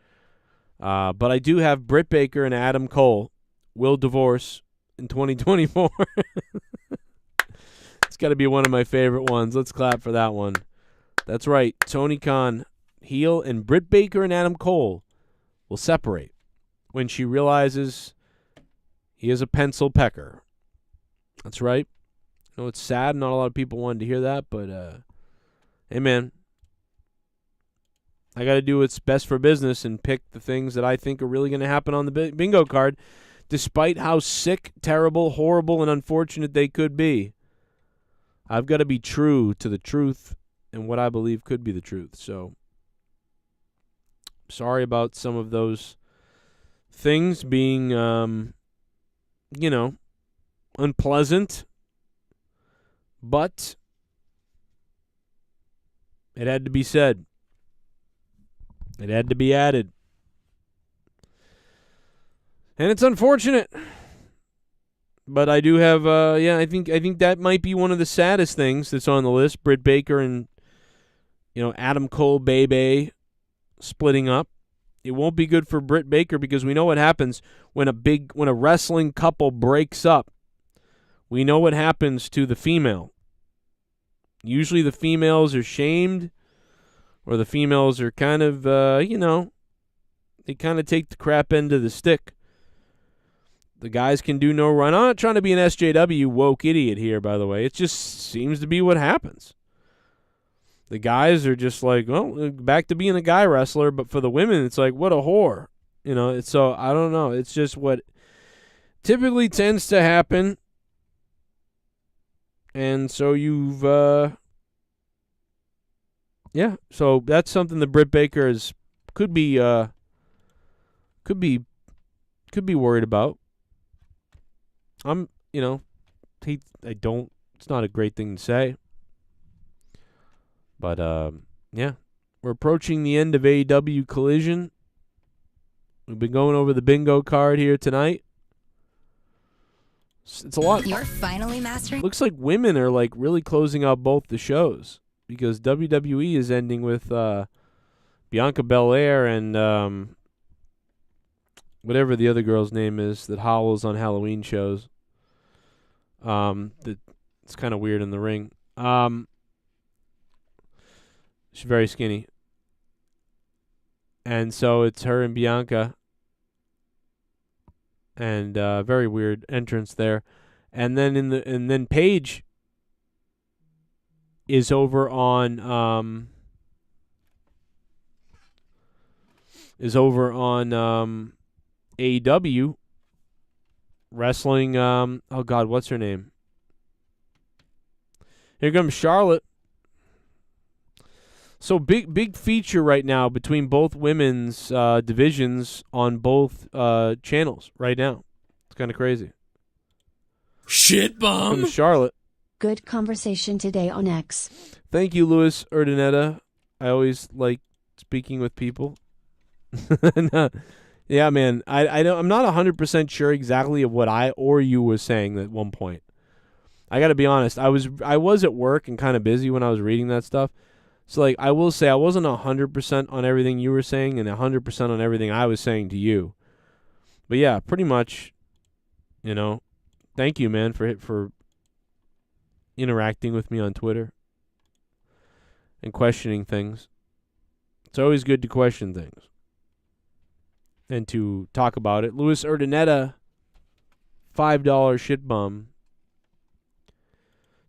But I do have Britt Baker and Adam Cole will divorce in 2024. It's got to be one of my favorite ones. Let's clap for that one. That's right. Tony Khan, heel, and Britt Baker and Adam Cole will separate when she realizes he is a pencil pecker. That's right. I know it's sad. Not a lot of people wanted to hear that, but hey, man. I got to do what's best for business and pick the things that I think are really going to happen on the bingo card, despite how sick, terrible, horrible, and unfortunate they could be. I've got to be true to the truth and what I believe could be the truth. So, sorry about some of those things being, unpleasant. But it had to be said. It had to be added. And it's unfortunate. But I do have, I think that might be one of the saddest things that's on the list. Britt Baker and, Adam Cole, Bebe splitting up. It won't be good for Britt Baker because we know what happens when a wrestling couple breaks up. We know what happens to the female. Usually the females are shamed, or the females are kind of, they kind of take the crap end of the stick. The guys can do no run. I'm not trying to be an SJW woke idiot here, by the way. It just seems to be what happens. The guys are just like, well, back to being a guy wrestler, but for the women, it's like, what a whore. So I don't know. It's just what typically tends to happen. And so you've, yeah. So that's something that Britt Baker could be worried about. It's not a great thing to say. But, yeah. We're approaching the end of AEW Collision. We've been going over the bingo card here tonight. It's a lot. You're finally mastering. Looks like women are like really closing out both the shows because WWE is ending with Bianca Belair and whatever the other girl's name is that howls on Halloween shows. It's kind of weird in the ring. She's very skinny. And so it's her and Bianca. And very weird entrance there. And then Paige is over on AEW wrestling oh god, what's her name? Here comes Charlotte. So big feature right now between both women's divisions on both channels right now. It's kind of crazy. Shit bum. From Charlotte. Good conversation today on X. Thank you, Louis Urdaneta. I always like speaking with people. Yeah, man. I'm not 100% sure exactly of what I or you was saying at one point. I got to be honest. I was at work and kind of busy when I was reading that stuff. So, like, I will say I wasn't 100% on everything you were saying and 100% on everything I was saying to you. But, yeah, pretty much, thank you, man, for interacting with me on Twitter and questioning things. It's always good to question things and to talk about it. Louis Urdaneta, $5 shit bum.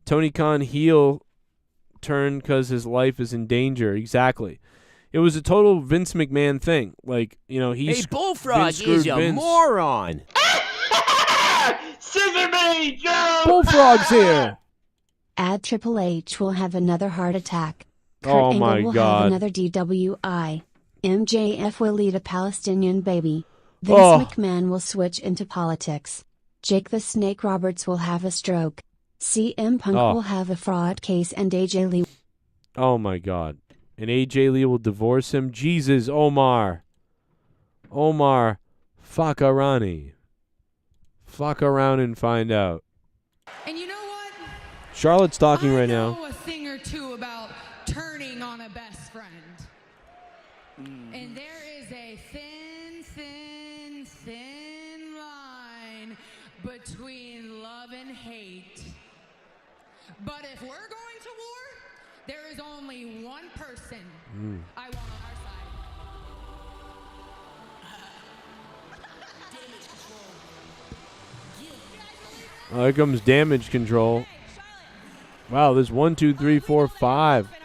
Tony Khan heel turn because his life is in danger. Exactly. It was a total Vince McMahon thing. Like, Hey, Bullfrog is a moron. Scissor me, Joe! Bullfrog's here. Add Triple H will have another heart attack. Kurt Oh Angle my will God. have another DWI. MJF will lead a Palestinian baby. Vince Oh. McMahon will switch into politics. Jake the Snake Roberts will have a stroke. CM Punk Oh. will have a fraud case and AJ Lee. Oh, my God. And AJ Lee will divorce him. Jesus, Omar. Fakarani. Fuck around and find out. And you know what? Charlotte's talking right I know now. a thing or two about turning on a best friend. And there is a thin line between love and hate. But if we're going to war, there is only one person I want on our side. Oh, here comes damage control. Wow, there's 1, 2, 3, 4, 5. Because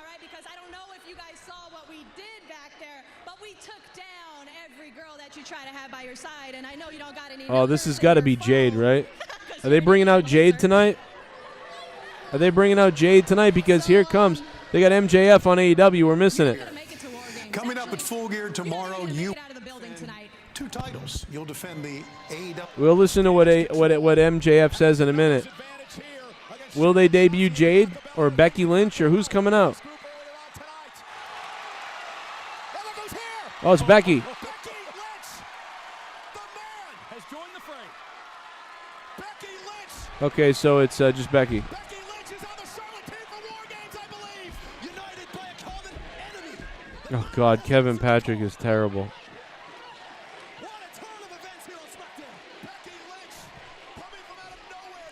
I don't know if you guys saw what we did back there, but we took down every girl that you try to have by your side, and I know you don't got any. Oh, this has got to be Jade, right? Are they bringing out Jade tonight? Because here it comes. They got MJF on AEW. We're missing it. Coming up at Full Gear tomorrow, you Get out of the building tonight. 2 titles. You'll defend the AEW. We'll listen to what MJF says in a minute. Will they debut Jade or Becky Lynch or who's coming out? Oh, it's Becky. Okay, so it's just Becky. Oh, God, Kevin Patrick is terrible.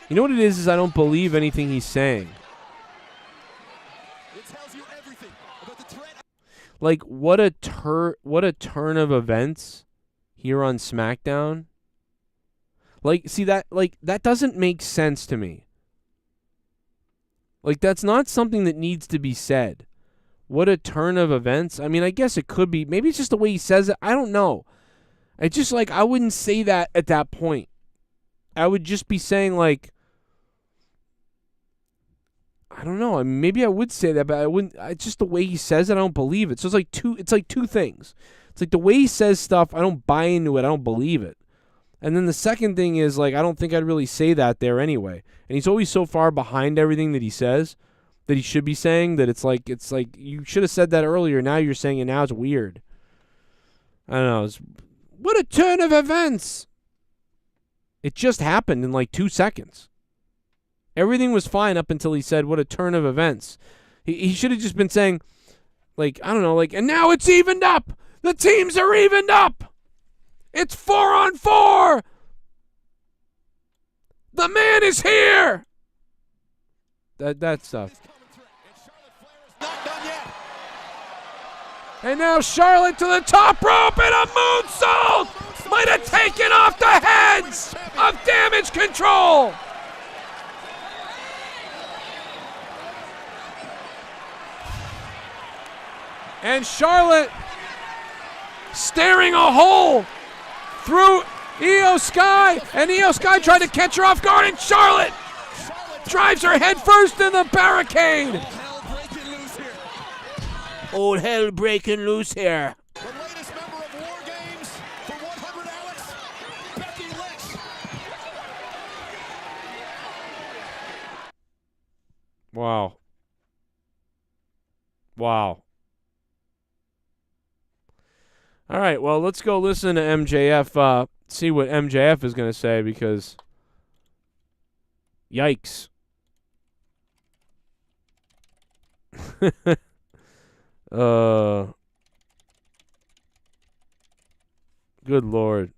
You know what it is I don't believe anything he's saying. Like, what a turn of events here on SmackDown. Like, see that doesn't make sense to me. Like, that's not something that needs to be said. What a turn of events. I mean, I guess it could be. Maybe it's just the way he says it. I don't know. It's just like, I wouldn't say that at that point. I would just be saying, like, I don't know. I mean, maybe I would say that, but I wouldn't. It's just the way he says it. I don't believe it. So it's like two things. It's like the way he says stuff. I don't buy into it. I don't believe it. And then the second thing is, like, I don't think I'd really say that there anyway. And he's always so far behind everything that he says, that he should be saying, that it's like you should have said that earlier. Now you're saying it. Now it's weird. I don't know. What a turn of events. It just happened in like 2 seconds. Everything was fine up until he said, what a turn of events. He should have just been saying, like, I don't know, like, and now it's evened up. The teams are evened up. It's 4-on-4. The man is here. That stuff. Not done yet. And now Charlotte to the top rope and a moonsault. Might have taken off the heads of Damage Control. And Charlotte staring a hole through Io Sky, and Io Sky tried to catch her off guard, and Charlotte drives her head first in the barricade. Old hell breaking loose here. The latest member of War Games for 100 Alex, Becky Lynch. Wow. Wow. All right, well, let's go listen to MJF, see what MJF is going to say, because yikes. Good Lord.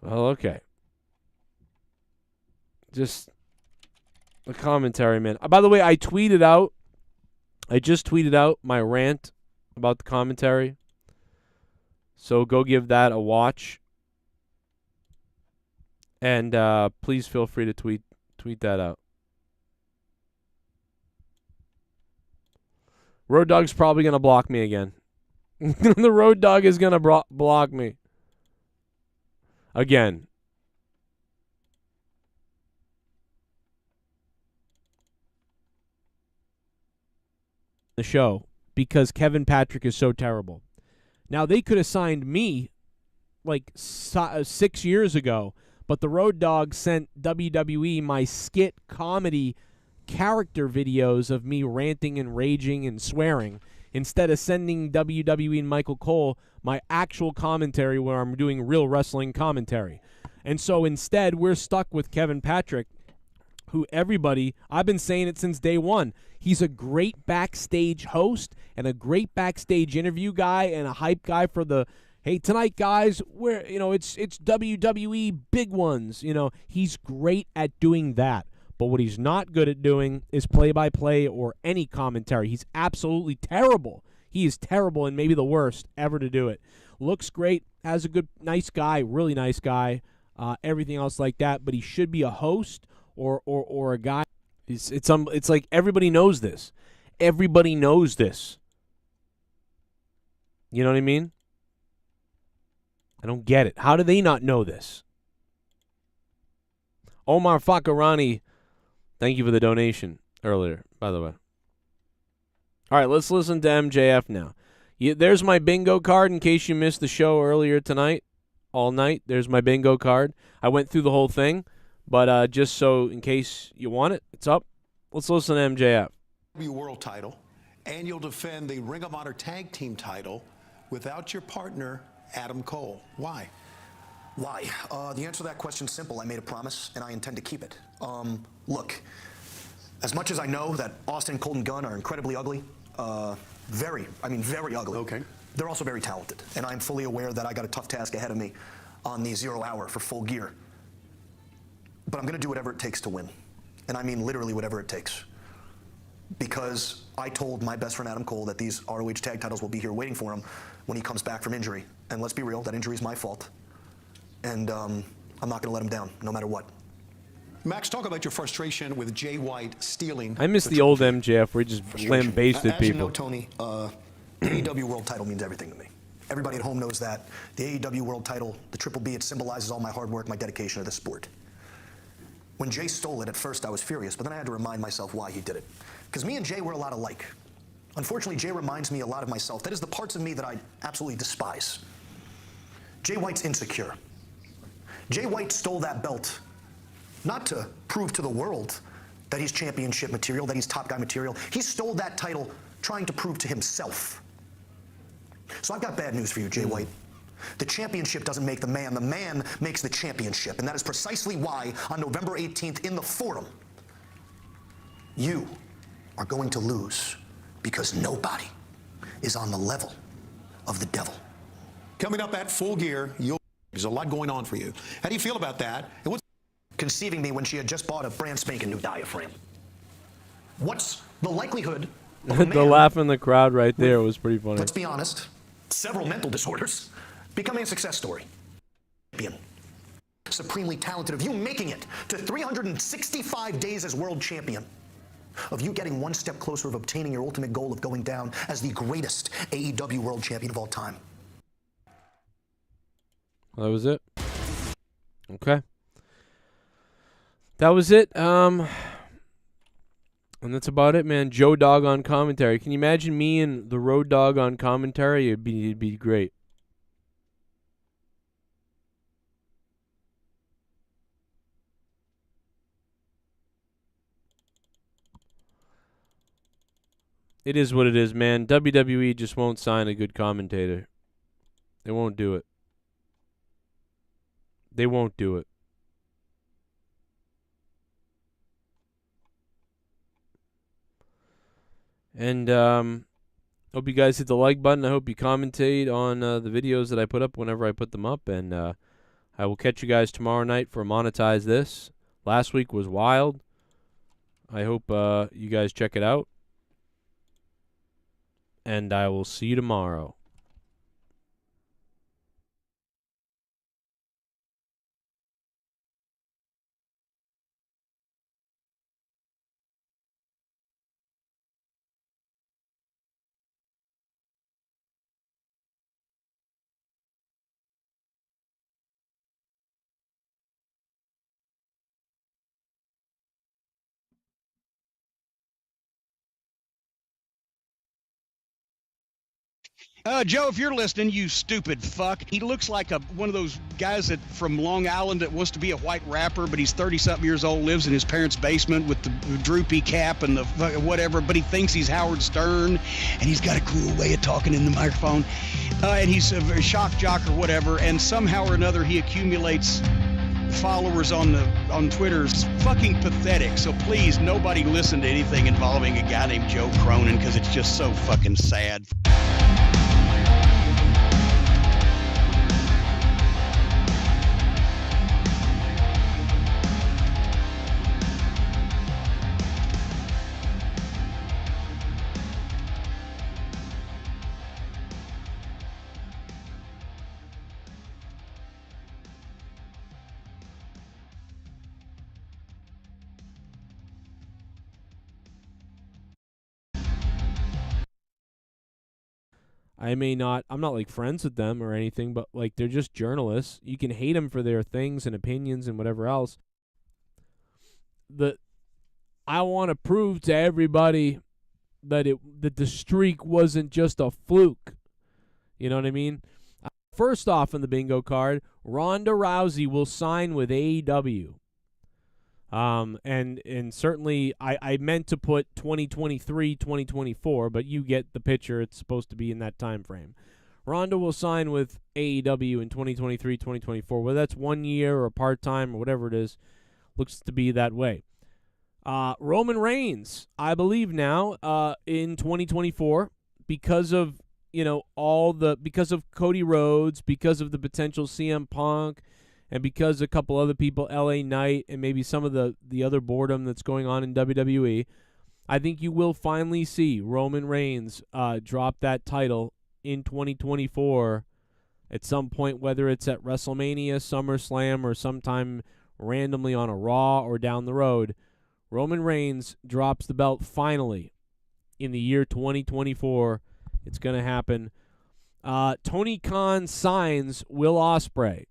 Well, okay. Just the commentary, man. By the way, I just tweeted out my rant about the commentary. So go give that a watch. And please feel free to tweet that out. Road Dogg's probably going to block me again. The Road Dogg is going to block me. Again. The show because Kevin Patrick is so terrible. Now, they could have signed me like 6 years ago, but the Road Dogg sent WWE my skit comedy character videos of me ranting and raging and swearing instead of sending WWE and Michael Cole my actual commentary where I'm doing real wrestling commentary. And so instead, we're stuck with Kevin Patrick, who I've been saying it since day one. He's a great backstage host and a great backstage interview guy and a hype guy for the, hey, tonight, guys, it's WWE big ones. He's great at doing that. But what he's not good at doing is play-by-play or any commentary. He's absolutely terrible. He is terrible and maybe the worst ever to do it. Looks great, has a good, nice guy, really nice guy, everything else like that. But he should be a host or a guy. It's like everybody knows this. Everybody knows this. You know what I mean? I don't get it. How do they not know this? Omar Fakarani, thank you for the donation earlier, by the way. All right, let's listen to MJF now. There's my bingo card in case you missed the show earlier tonight, all night. There's my bingo card. I went through the whole thing. But just so in case you want it, it's up. Let's listen to MJF. World title, and you'll defend the Ring of Honor Tag Team title without your partner, Adam Cole. Why? Why? The answer to that question is simple. I made a promise, and I intend to keep it. Look, as much as I know that Austin and Colton Gunn are incredibly ugly, very ugly. Okay. They're also very talented, and I'm fully aware that I got a tough task ahead of me on the 0 hour for Full Gear. But I'm going to do whatever it takes to win. And I mean literally whatever it takes. Because I told my best friend Adam Cole that these ROH tag titles will be here waiting for him when he comes back from injury. And let's be real, that injury is my fault. And I'm not going to let him down, no matter what. Max, talk about your frustration with Jay White stealing. I miss the old MJF where he just lambasted As you know, people. Tony, The AEW World title means everything to me. Everybody at home knows that. The AEW World title, the Triple B, it symbolizes all my hard work, my dedication to the sport. When Jay stole it, at first I was furious, but then I had to remind myself why he did it. Because me and Jay were a lot alike. Unfortunately, Jay reminds me a lot of myself. That is the parts of me that I absolutely despise. Jay White's insecure. Jay White stole that belt not to prove to the world that he's championship material, that he's top guy material. He stole that title trying to prove to himself. So I've got bad news for you, Jay White. The championship doesn't make the man makes the championship. And that is precisely why on November 18th in the Forum, you are going to lose because nobody is on the level of the devil. Coming up at Full Gear, there's a lot going on for you. How do you feel about that? And what's conceiving me when she had just bought a brand spanking new diaphragm? What's the likelihood of a The man, laugh in the crowd right there was pretty funny. let's be honest, several mental disorders, becoming a success story? Champion. Supremely talented, of you making it to 365 days as world champion, of you getting one step closer of obtaining your ultimate goal of going down as the greatest AEW world champion of all time. That was it. Okay. That was it. And that's about it, man. Joe Dog on commentary. Can you imagine me and the Road Dog on commentary? It'd be great. It is what it is, man. WWE just won't sign a good commentator. They won't do it. They won't do it. And hope you guys hit the like button. I hope you commentate on the videos that I put up whenever I put them up. And I will catch you guys tomorrow night for Monetize This. Last week was wild. I hope you guys check it out. And I will see you tomorrow. Joe, if you're listening, you stupid fuck. He looks like one of those guys that from Long Island that wants to be a white rapper, but he's 30-something years old, lives in his parents' basement with the droopy cap and the whatever, but he thinks he's Howard Stern, and he's got a cool way of talking in the microphone, and he's a shock jock or whatever, and somehow or another he accumulates followers on Twitter. It's fucking pathetic. So please, nobody listen to anything involving a guy named Joe Cronin, because it's just so fucking sad. I'm not like friends with them or anything, but like they're just journalists. You can hate them for their things and opinions and whatever else. I want to prove to everybody that the streak wasn't just a fluke. You know what I mean? First off on the bingo card, Ronda Rousey will sign with AEW. And certainly I meant to put 2023, 2024, but you get the picture. It's supposed to be in that time frame. Ronda will sign with AEW in 2023, 2024. Whether that's 1 year or part-time or whatever it is, looks to be that way. Roman Reigns, I believe now, in 2024, because of, because of Cody Rhodes, because of the potential CM Punk, and because a couple other people, LA Knight, and maybe some of the other boredom that's going on in WWE, I think you will finally see Roman Reigns drop that title in 2024 at some point, whether it's at WrestleMania, SummerSlam, or sometime randomly on a Raw or down the road. Roman Reigns drops the belt finally in the year 2024 It's going to happen. Tony Khan signs Will Ospreay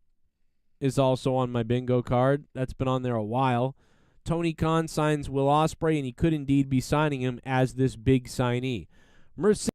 is also on my bingo card. That's been on there a while. Tony Khan signs Will Ospreay, and he could indeed be signing him as this big signee. Mercedes